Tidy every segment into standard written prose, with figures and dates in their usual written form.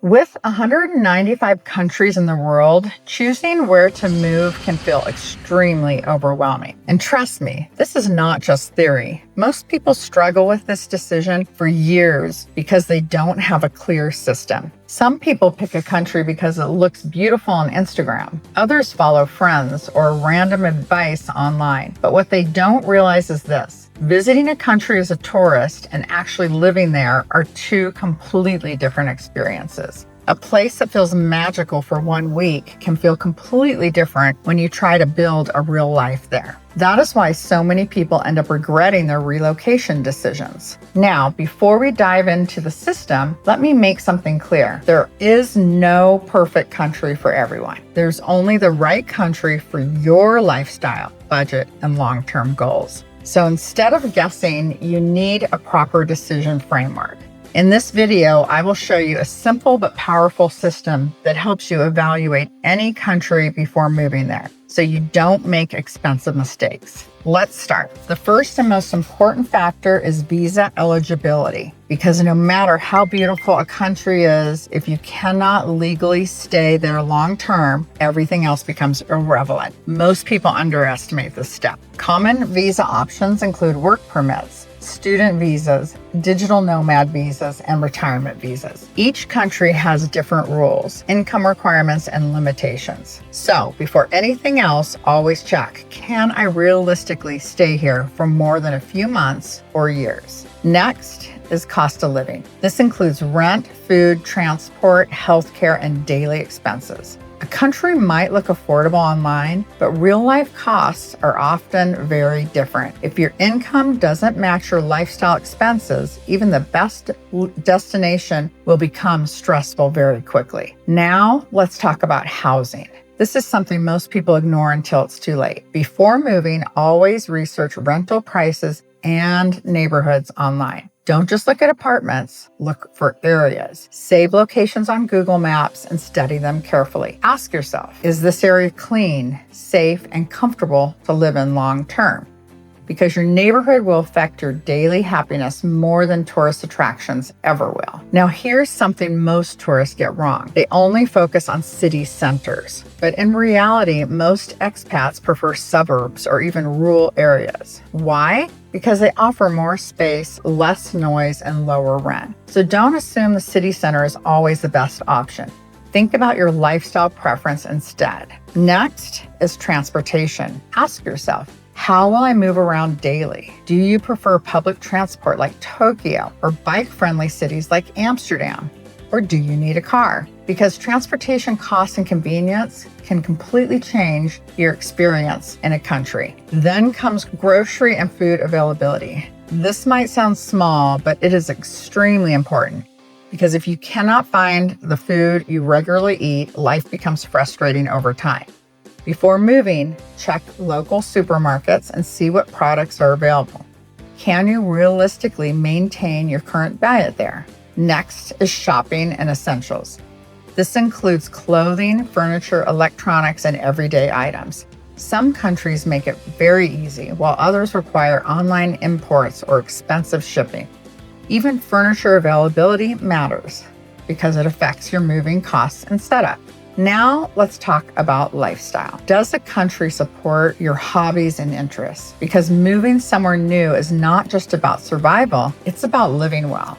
With 195 countries in the world, choosing where to move can feel extremely overwhelming. And trust me, this is not just theory. Most people struggle with this decision for years because they don't have a clear system. Some people pick a country because it looks beautiful on Instagram. Others follow friends or random advice online. But what they don't realize is this: visiting a country as a tourist and actually living there are two completely different experiences. A place that feels magical for 1 week can feel completely different when you try to build a real life there. That is why so many people end up regretting their relocation decisions. Now, before we dive into the system, let me make something clear. There is no perfect country for everyone. There's only the right country for your lifestyle, budget, and long-term goals. So instead of guessing, you need a proper decision framework. In this video, I will show you a simple but powerful system that helps you evaluate any country before moving there, so you don't make expensive mistakes. Let's start. The first and most important factor is visa eligibility, because no matter how beautiful a country is, if you cannot legally stay there long term, everything else becomes irrelevant. Most people underestimate this step. Common visa options include work permits, student visas, digital nomad visas, and retirement visas. Each country has different rules, income requirements, and limitations. So before anything else, always check, can I realistically stay here for more than a few months or years? Next is cost of living. This includes rent, food, transport, healthcare, and daily expenses. A country might look affordable online, but real life costs are often very different. If your income doesn't match your lifestyle expenses, even the best destination will become stressful very quickly. Now, let's talk about housing. This is something most people ignore until it's too late. Before moving, always research rental prices and neighborhoods online. Don't just look at apartments, look for areas. Save locations on Google Maps and study them carefully. Ask yourself, is this area clean, safe, and comfortable to live in long term? Because your neighborhood will affect your daily happiness more than tourist attractions ever will. Now, here's something most tourists get wrong. They only focus on city centers. But in reality, most expats prefer suburbs or even rural areas. Why? Because they offer more space, less noise, and lower rent. So don't assume the city center is always the best option. Think about your lifestyle preference instead. Next is transportation. Ask yourself, how will I move around daily? Do you prefer public transport like Tokyo or bike-friendly cities like Amsterdam? Or do you need a car? Because transportation costs and convenience can completely change your experience in a country. Then comes grocery and food availability. This might sound small, but it is extremely important, because if you cannot find the food you regularly eat, life becomes frustrating over time. Before moving, check local supermarkets and see what products are available. Can you realistically maintain your current diet there? Next is shopping and essentials. This includes clothing, furniture, electronics, and everyday items. Some countries make it very easy, while others require online imports or expensive shipping. Even furniture availability matters because it affects your moving costs and setup. Now, let's talk about lifestyle. Does a country support your hobbies and interests? Because moving somewhere new is not just about survival, it's about living well.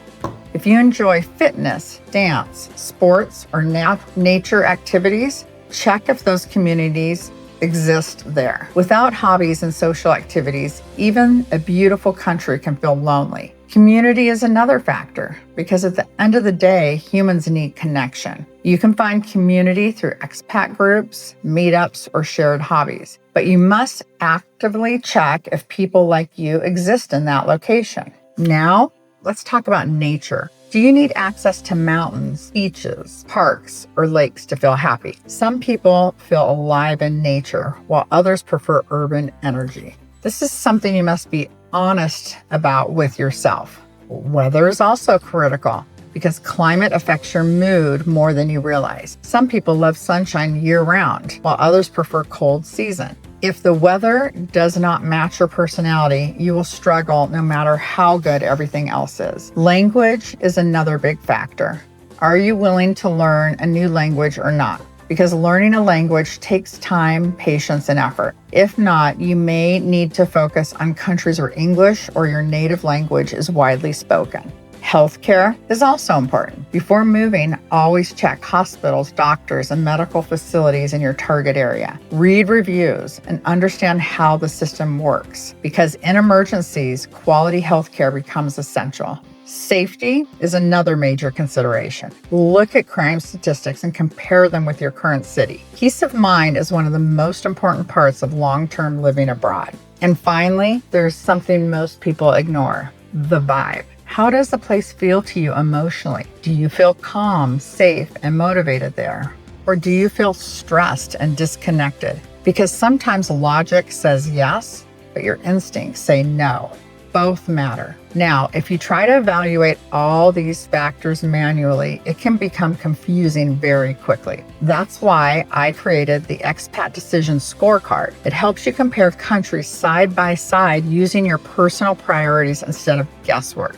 If you enjoy fitness, dance, sports, or nature activities, check if those communities exist there. Without hobbies and social activities, even a beautiful country can feel lonely. Community is another factor, because at the end of the day, humans need connection. You can find community through expat groups, meetups, or shared hobbies, but you must actively check if people like you exist in that location. Now, let's talk about nature. Do you need access to mountains, beaches, parks, or lakes to feel happy? Some people feel alive in nature, while others prefer urban energy. This is something you must be honest about with yourself. Weather is also critical, because climate affects your mood more than you realize. Some people love sunshine year-round, while others prefer cold season. If the weather does not match your personality, you will struggle no matter how good everything else is. Language is another big factor. Are you willing to learn a new language or not? Because learning a language takes time, patience, and effort. If not, you may need to focus on countries where English or your native language is widely spoken. Healthcare is also important. Before moving, always check hospitals, doctors, and medical facilities in your target area. Read reviews and understand how the system works, because in emergencies, quality healthcare becomes essential. Safety is another major consideration. Look at crime statistics and compare them with your current city. Peace of mind is one of the most important parts of long-term living abroad. And finally, there's something most people ignore: the vibe. How does the place feel to you emotionally? Do you feel calm, safe, and motivated there? Or do you feel stressed and disconnected? Because sometimes logic says yes, but your instincts say no. Both matter. Now, if you try to evaluate all these factors manually, it can become confusing very quickly. That's why I created the Expat Decision Scorecard. It helps you compare countries side by side using your personal priorities instead of guesswork.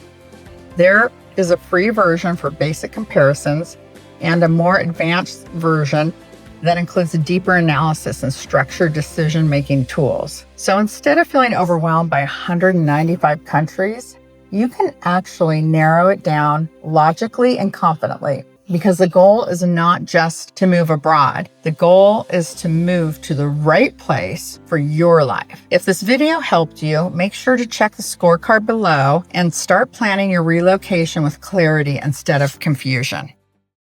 There is a free version for basic comparisons and a more advanced version that includes a deeper analysis and structured decision-making tools. So instead of feeling overwhelmed by 195 countries, you can actually narrow it down logically and confidently, because the goal is not just to move abroad. The goal is to move to the right place for your life. If this video helped you, make sure to check the scorecard below and start planning your relocation with clarity instead of confusion.